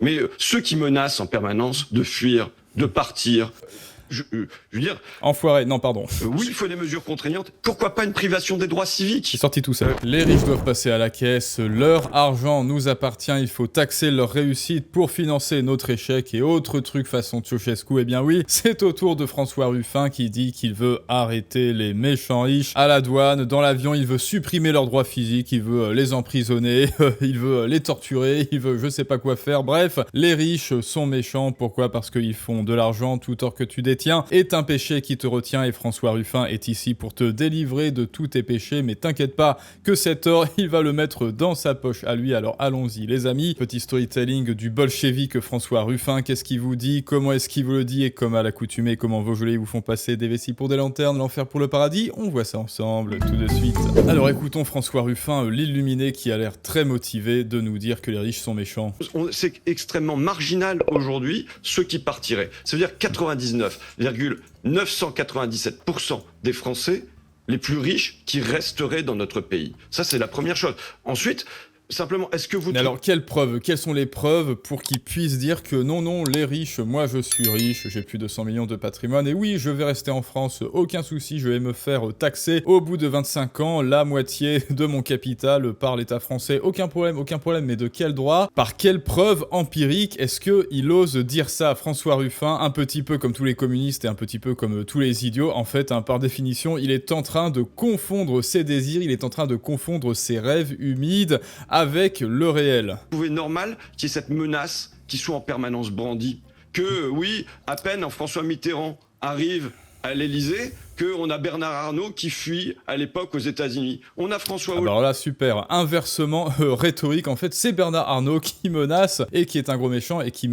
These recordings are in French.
Mais ceux qui menacent en permanence de fuir, de partir, je veux dire... Enfoiré, non pardon. Oui, il faut des mesures contraignantes. Pourquoi pas une privation des droits civiques? C'est sorti tout seul. Les riches doivent passer à la caisse, leur argent nous appartient, il faut taxer leur réussite pour financer notre échec et autres trucs façon Ceausescu. Eh bien oui, c'est au tour de François Ruffin qui dit qu'il veut arrêter les méchants riches à la douane, dans l'avion, il veut supprimer leurs droits physiques, il veut les emprisonner, il veut les torturer, il veut je sais pas quoi faire. Bref, les riches sont méchants. Pourquoi? Parce qu'ils font de l'argent, tout or que tu détiens est un péché qui te retient et François Ruffin est ici pour te délivrer de tous tes péchés. Mais t'inquiète pas que cet or, il va le mettre dans sa poche à lui. Alors allons-y les amis. Petit storytelling du bolchevique François Ruffin. Qu'est-ce qu'il vous dit? Comment est-ce qu'il vous le dit? Et comme à l'accoutumée, comment vos gelées vous font passer des vessies pour des lanternes, l'enfer pour le paradis? On voit ça ensemble tout de suite. Alors écoutons François Ruffin, l'illuminé, qui a l'air très motivé de nous dire que les riches sont méchants. C'est extrêmement marginal aujourd'hui ceux qui partiraient. Ça veut dire 99,997% des Français les plus riches qui resteraient dans notre pays. Ça, c'est la première chose. Ensuite, simplement, est-ce que vous... Mais alors, quelles preuves? Quelles sont les preuves pour qu'ils puissent dire que non, les riches, moi je suis riche, j'ai plus de 100 millions de patrimoine, et oui, je vais rester en France, aucun souci, je vais me faire taxer au bout de 25 ans la moitié de mon capital par l'État français, aucun problème, mais de quel droit? Par quelle preuve empirique est-ce qu'il ose dire ça? François Ruffin, un petit peu comme tous les communistes et un petit peu comme tous les idiots, en fait, par définition, il est en train de confondre ses désirs, il est en train de confondre ses rêves humides avec le réel. Vous trouvez normal qu'il y ait cette menace qui soit en permanence brandie? Que, oui, à peine François Mitterrand arrive à l'Élysée, qu'on a Bernard Arnault qui fuit à l'époque aux États-Unis. On a François Hollande. Alors là, super. Inversement rhétorique, en fait, c'est Bernard Arnault qui menace et qui est un gros méchant et qui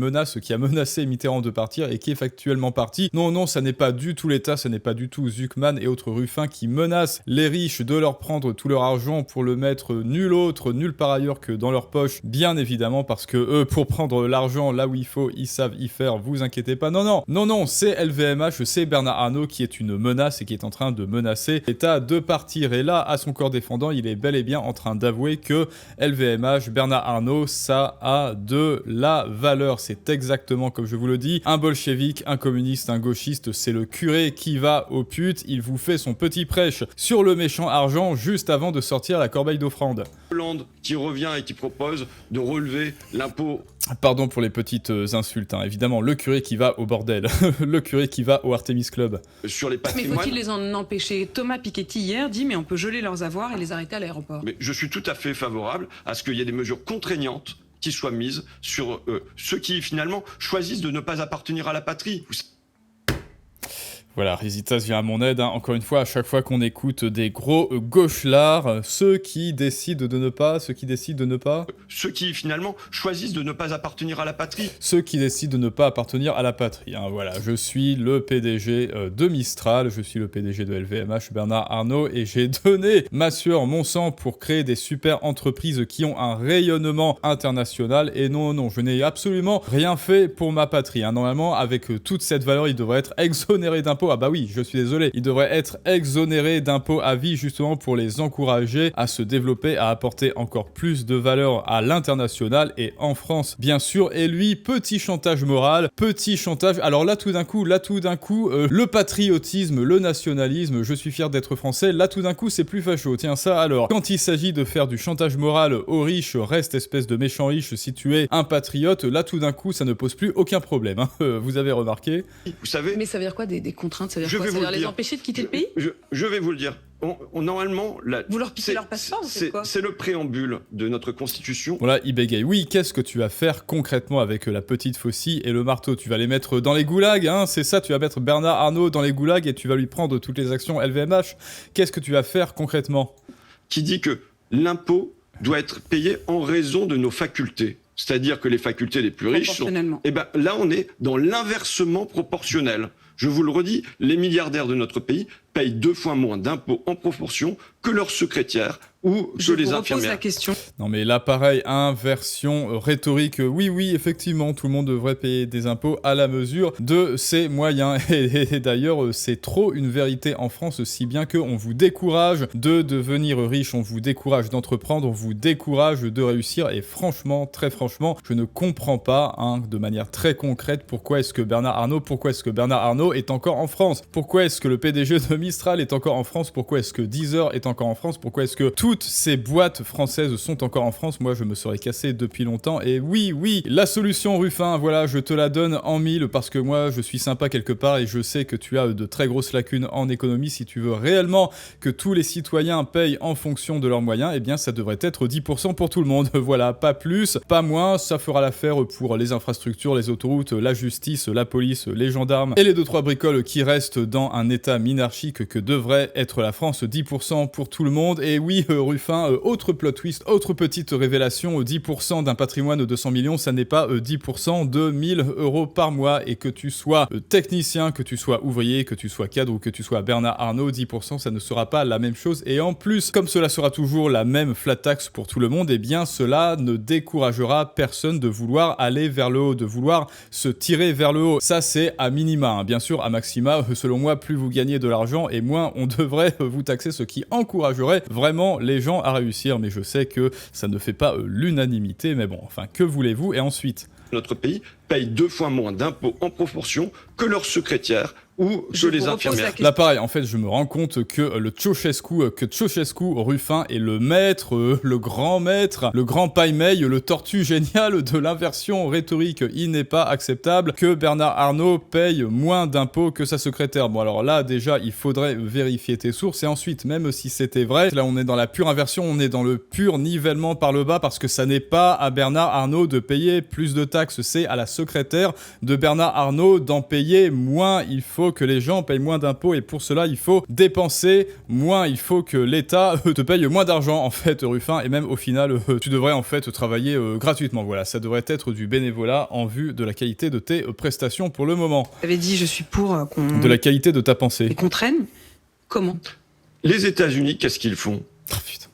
a menacé Mitterrand de partir et qui est factuellement parti. Non, ça n'est pas du tout l'État, ce n'est pas du tout Zuckman et autres Ruffin qui menacent les riches de leur prendre tout leur argent pour le mettre nulle part ailleurs que dans leur poche, bien évidemment, parce que eux, pour prendre l'argent là où il faut, ils savent y faire, vous inquiétez pas. Non, c'est LVMH, c'est Bernard Arnault qui est une menace et qui est en train de menacer l'État de partir. Et là, à son corps défendant, il est bel et bien en train d'avouer que LVMH, Bernard Arnault, ça a de la valeur. C'est exactement comme je vous le dis. Un bolchevique, un communiste, un gauchiste, c'est le curé qui va aux putes. Il vous fait son petit prêche sur le méchant argent juste avant de sortir la corbeille d'offrande. Hollande qui revient et qui propose de relever l'impôt. Pardon pour les petites insultes, évidemment, le curé qui va au bordel, le curé qui va au Artemis Club. Sur les Mais patrimoines. faut-il les en empêcher? Thomas Piketty hier dit mais on peut geler leurs avoirs et les arrêter à l'aéroport. Mais je suis tout à fait favorable à ce qu'il y ait des mesures contraignantes qui soient mises sur ceux qui finalement choisissent de ne pas appartenir à la patrie. Voilà, Rizitas vient à mon aide, encore une fois, à chaque fois qu'on écoute des gros gauchelars, ceux qui décident de ne pas... Ceux qui finalement choisissent de ne pas appartenir à la patrie. Ceux qui décident de ne pas appartenir à la patrie, voilà, je suis le PDG de Mistral, je suis le PDG de LVMH, Bernard Arnault, et j'ai donné ma sueur, mon sang pour créer des super entreprises qui ont un rayonnement international, et non, je n'ai absolument rien fait pour ma patrie. Normalement, avec toute cette valeur, il devrait être exonéré d'impôts. Ah bah oui, je suis désolé, il devrait être exonéré d'impôts à vie justement pour les encourager à se développer, à apporter encore plus de valeur à l'international et en France, bien sûr. Et lui, petit chantage moral, alors là tout d'un coup, le patriotisme, le nationalisme, je suis fier d'être français, là tout d'un coup c'est plus facho. Tiens ça alors, quand il s'agit de faire du chantage moral aux riches, reste espèce de méchant riche si tu es un patriote, là tout d'un coup ça ne pose plus aucun problème, vous avez remarqué. Vous savez... Mais ça veut dire quoi des contraintes? Ça veut dire quoi? Ça veut dire les empêcher de quitter le pays? Je vais vous le dire. Normalement... Vous leur piquez leur passeport ou c'est quoi? C'est le préambule de notre Constitution. Voilà, il bégaye. Oui, qu'est-ce que tu vas faire concrètement avec la petite faucille et le marteau? Tu vas les mettre dans les goulags, c'est ça? Tu vas mettre Bernard Arnault dans les goulags et tu vas lui prendre toutes les actions LVMH? Qu'est-ce que tu vas faire concrètement? Qui dit que l'impôt doit être payé en raison de nos facultés. C'est-à-dire que les facultés les plus riches sont... Eh ben, là, on est dans l'inversement proportionnel. Je vous le redis, les milliardaires de notre pays payent 2 fois moins d'impôts en proportion que leurs secrétaires ou que les infirmières. Je vous repose la question. Non mais là pareil, inversion rhétorique, oui, effectivement, tout le monde devrait payer des impôts à la mesure de ses moyens. Et d'ailleurs, c'est trop une vérité en France, si bien qu'on vous décourage de devenir riche, on vous décourage d'entreprendre, on vous décourage de réussir. Et franchement, très franchement, je ne comprends pas, de manière très concrète, pourquoi est-ce que Bernard Arnault est encore en France? Pourquoi est-ce que le PDG de Mistral est encore en France? Pourquoi est-ce que Deezer est encore en France? Pourquoi est-ce que toutes ces boîtes françaises sont encore en France? Moi, je me serais cassé depuis longtemps. Et oui, la solution Ruffin, voilà, je te la donne en 1000 parce que moi, je suis sympa quelque part et je sais que tu as de très grosses lacunes en économie. Si tu veux réellement que tous les citoyens payent en fonction de leurs moyens, eh bien, ça devrait être 10% pour tout le monde. Voilà, pas plus, pas moins. Ça fera l'affaire pour les infrastructures, les autoroutes, la justice, la police, les gendarmes et les 2-3 bricoles qui restent dans un état minarchique que devrait être la France. 10% pour tout le monde. Et oui, Ruffin, autre plot twist, autre petite révélation, 10% d'un patrimoine de 100 millions, ça n'est pas 10% de 1000 € par mois. Et que tu sois technicien, que tu sois ouvrier, que tu sois cadre ou que tu sois Bernard Arnault, 10% ça ne sera pas la même chose. Et en plus, comme cela sera toujours la même flat tax pour tout le monde, eh bien cela ne découragera personne de vouloir aller vers le haut, de vouloir se tirer vers le haut. Ça c'est à minima, bien sûr, à maxima, selon moi, plus vous gagnez de l'argent et moins on devrait vous taxer, ce qui encouragerait vraiment les gens à réussir. Mais je sais que ça ne fait pas l'unanimité, mais bon, enfin, que voulez-vous? Et ensuite, notre pays paye 2 fois moins d'impôts en proportion que leurs secrétaires ou que les infirmières. Là pareil, en fait, je me rends compte que le Ceausescu, Ruffin est le maître, le grand maître, le grand paille-meille, le tortue génial de l'inversion rhétorique. Il n'est pas acceptable que Bernard Arnault paye moins d'impôts que sa secrétaire. Bon, alors là, déjà, il faudrait vérifier tes sources. Et ensuite, même si c'était vrai, là, on est dans la pure inversion, on est dans le pur nivellement par le bas, parce que ça n'est pas à Bernard Arnault de payer plus de taxes, c'est à la secrétaire de Bernard Arnault d'en payer moins. Il faut que les gens payent moins d'impôts et pour cela il faut dépenser moins, il faut que l'État te paye moins d'argent en fait, Ruffin, et même au final tu devrais en fait travailler gratuitement. Voilà, ça devrait être du bénévolat en vue de la qualité de tes prestations pour le moment. Vous avez dit je suis pour qu'on... De la qualité de ta pensée. Et qu'on traîne? Comment? Les États-Unis, qu'est-ce qu'ils font?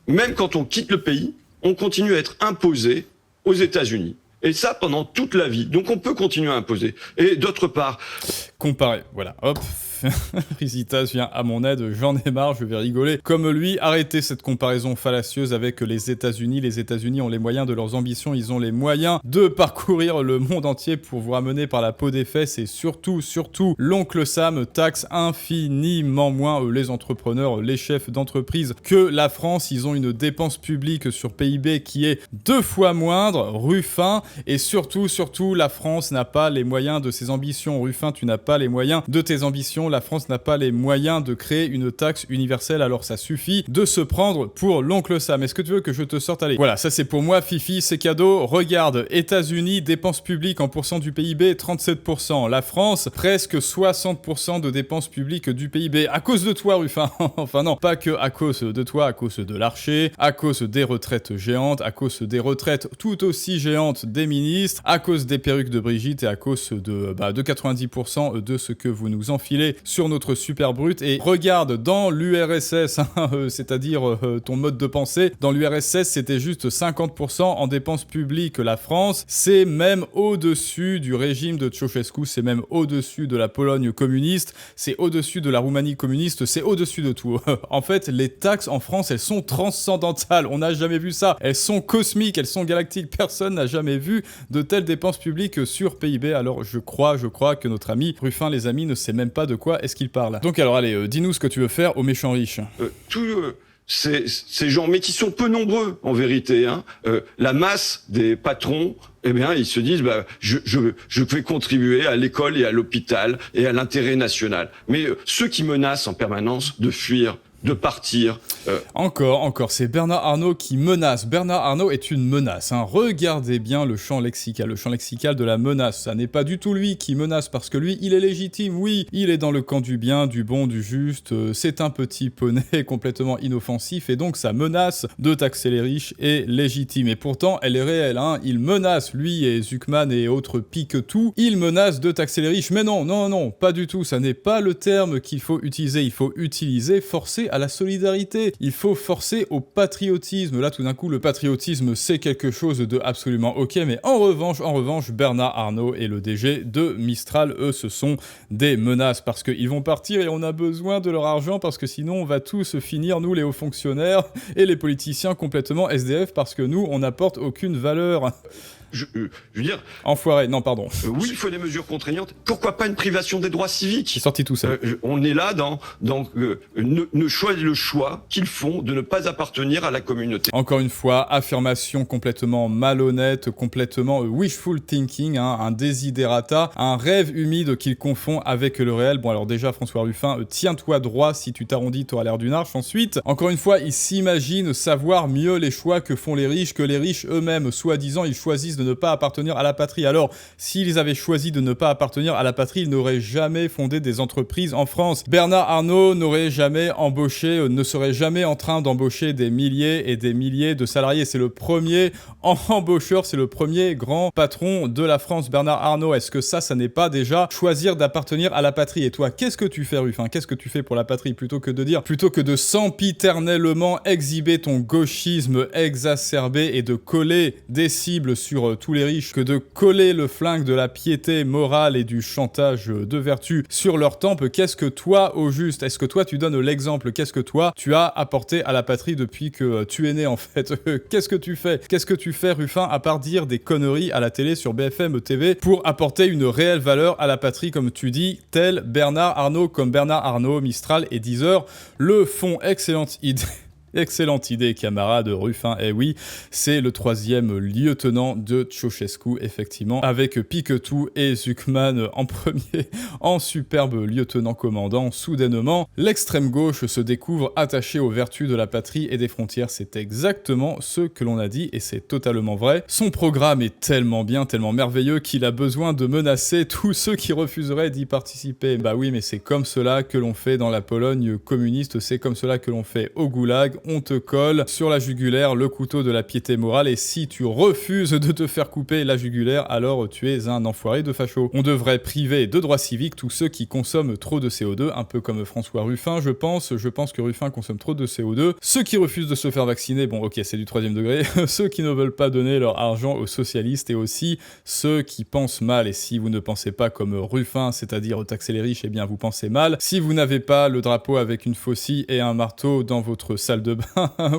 Même quand on quitte le pays, on continue à être imposé aux États-Unis. Et ça pendant toute la vie. Donc on peut continuer à imposer. Et d'autre part... Comparer, voilà, hop, Risitas vient à mon aide, j'en ai marre, je vais rigoler. Comme lui, arrêtez cette comparaison fallacieuse avec les États-Unis. Les États-Unis ont les moyens de leurs ambitions, ils ont les moyens de parcourir le monde entier pour vous ramener par la peau des fesses. Et surtout, l'oncle Sam taxe infiniment moins les entrepreneurs, les chefs d'entreprise que la France. Ils ont une dépense publique sur PIB qui est 2 fois moindre, Ruffin. Et surtout, la France n'a pas les moyens de ses ambitions. Ruffin, tu n'as pas les moyens de tes ambitions. La France n'a pas les moyens de créer une taxe universelle, alors ça suffit de se prendre pour l'oncle Sam. Est-ce que tu veux que je te sorte? Allez, voilà, ça c'est pour moi, Fifi, c'est cadeau. Regarde, États-Unis, dépenses publiques en pourcent du PIB, 37%. La France, presque 60% de dépenses publiques du PIB. À cause de toi, Ruffin. Enfin non, pas que à cause de toi, à cause de l'archer, à cause des retraites géantes, à cause des retraites tout aussi géantes des ministres, à cause des perruques de Brigitte et à cause de 90% de ce que vous nous enfilez sur notre super brut. Et regarde, dans l'URSS, c'est-à-dire ton mode de pensée, dans l'URSS, c'était juste 50% en dépenses publiques. La France, c'est même au-dessus du régime de Ceausescu, c'est même au-dessus de la Pologne communiste, c'est au-dessus de la Roumanie communiste, c'est au-dessus de tout. En fait, les taxes en France, elles sont transcendantales. On n'a jamais vu ça. Elles sont cosmiques, elles sont galactiques. Personne n'a jamais vu de telles dépenses publiques sur PIB. Alors je crois que notre ami Ruffin, les amis, ne sait même pas de quoi est-ce qu'il parle. Donc alors allez, dis-nous ce que tu veux faire aux méchants riches. Ces gens, mais qui sont peu nombreux en vérité, hein. La masse des patrons, eh bien, ils se disent, je vais contribuer à l'école et à l'hôpital et à l'intérêt national. Mais ceux qui menacent en permanence de fuir de partir. Encore, c'est Bernard Arnault qui menace. Bernard Arnault est une menace. Hein. Regardez bien le champ lexical de la menace. Ça n'est pas du tout lui qui menace, parce que lui, il est légitime, oui. Il est dans le camp du bien, du bon, du juste. C'est un petit poney complètement inoffensif, et donc sa menace de taxer les riches est légitime. Et pourtant, elle est réelle. Hein. Il menace, lui et Zuckman et autres pique-tout, il menace de taxer les riches. Mais non, pas du tout. Ça n'est pas le terme qu'il faut utiliser. Il faut utiliser forcer à la solidarité. Il faut forcer au patriotisme. Là, tout d'un coup, le patriotisme, c'est quelque chose de absolument ok. Mais en revanche, Bernard Arnault et le DG de Mistral, eux, ce sont des menaces, parce qu'ils vont partir et on a besoin de leur argent, parce que sinon, on va tous finir, nous, les hauts fonctionnaires et les politiciens, complètement SDF, parce que nous, on n'apporte aucune valeur. Je veux dire... Enfoiré, non, pardon. Oui, il faut des mesures contraignantes. Pourquoi pas une privation des droits civiques ? C'est sorti tout seul. On est là dans le choix qu'ils font de ne pas appartenir à la communauté. Encore une fois, affirmation complètement malhonnête, complètement wishful thinking, hein, un desiderata, un rêve humide qu'il confond avec le réel. Bon, alors déjà, François Ruffin, tiens-toi droit, si tu t'arrondis, t'auras l'air d'une arche. Ensuite, encore une fois, il s'imagine savoir mieux les choix que font les riches, que les riches eux-mêmes, soi-disant, ils choisissent de ne pas appartenir à la patrie. Alors, s'ils avaient choisi de ne pas appartenir à la patrie, ils n'auraient jamais fondé des entreprises en France. Bernard Arnault n'aurait jamais embauché, ne serait jamais en train d'embaucher des milliers et des milliers de salariés. C'est le premier embaucheur, c'est le premier grand patron de la France, Bernard Arnault. Est-ce que ça n'est pas déjà choisir d'appartenir à la patrie? Et toi, qu'est-ce que tu fais, Ruffin? Qu'est-ce que tu fais pour la patrie? Plutôt que de sempiternellement exhiber ton gauchisme exacerbé et de coller des cibles sur tous les riches, que de coller le flingue de la piété morale et du chantage de vertu sur leur tempe, qu'est-ce que toi, au juste, est-ce que toi tu donnes l'exemple? Qu'est-ce que toi tu as apporté à la patrie depuis que tu es né, en fait? Qu'est-ce que tu fais, Ruffin, à part dire des conneries à la télé sur BFM TV pour apporter une réelle valeur à la patrie, comme tu dis, tel Bernard Arnault, comme Bernard Arnault, Mistral et Deezer le font? Excellente idée. Excellente idée, camarade Ruffin. Eh oui, c'est le 3e lieutenant de Ceausescu, effectivement, avec Piquetou et Zuckman en premier, en superbe lieutenant-commandant. Soudainement, l'extrême gauche se découvre attachée aux vertus de la patrie et des frontières. C'est exactement ce que l'on a dit, et c'est totalement vrai. Son programme est tellement bien, tellement merveilleux, qu'il a besoin de menacer tous ceux qui refuseraient d'y participer. Bah oui, mais c'est comme cela que l'on fait dans la Pologne communiste, c'est comme cela que l'on fait au goulag. On te colle sur la jugulaire le couteau de la piété morale, et si tu refuses de te faire couper la jugulaire, alors tu es un enfoiré de facho. On devrait priver de droits civiques tous ceux qui consomment trop de CO2, un peu comme François Ruffin, je pense que Ruffin consomme trop de CO2. Ceux qui refusent de se faire vacciner, bon ok, c'est du 3e degré, ceux qui ne veulent pas donner leur argent aux socialistes, et aussi ceux qui pensent mal. Et si vous ne pensez pas comme Ruffin, c'est-à-dire taxer les riches, eh bien vous pensez mal. Si vous n'avez pas le drapeau avec une faucille et un marteau dans votre salle de bain,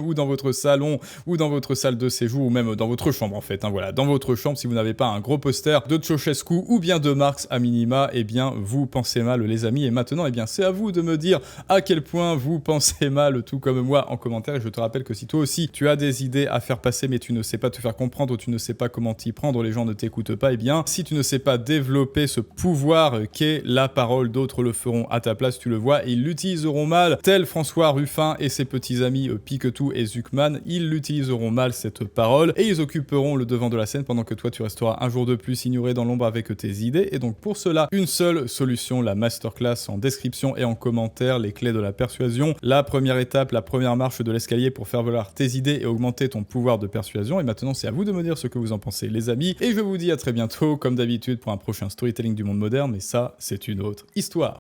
ou dans votre salon, ou dans votre salle de séjour, ou même dans votre chambre, en fait, hein, voilà, dans votre chambre, si vous n'avez pas un gros poster de Ceausescu ou bien de Marx à minima, eh bien vous pensez mal, les amis. Et maintenant, eh bien c'est à vous de me dire à quel point vous pensez mal, tout comme moi, en commentaire. Et je te rappelle que si toi aussi tu as des idées à faire passer, mais tu ne sais pas te faire comprendre, tu ne sais pas comment t'y prendre, les gens ne t'écoutent pas, eh bien si tu ne sais pas développer ce pouvoir qu'est la parole, d'autres le feront à ta place, tu le vois, et ils l'utiliseront mal, tel François Ruffin et ses petits amis Piquetou et Zuckman. Ils l'utiliseront mal, cette parole, et ils occuperont le devant de la scène pendant que toi tu resteras un jour de plus ignoré dans l'ombre avec tes idées. Et donc pour cela, une seule solution, la masterclass en description et en commentaire, les clés de la persuasion, la première étape, la première marche de l'escalier pour faire valoir tes idées et augmenter ton pouvoir de persuasion. Et maintenant c'est à vous de me dire ce que vous en pensez, les amis, et je vous dis à très bientôt comme d'habitude pour un prochain storytelling du monde moderne, mais ça c'est une autre histoire.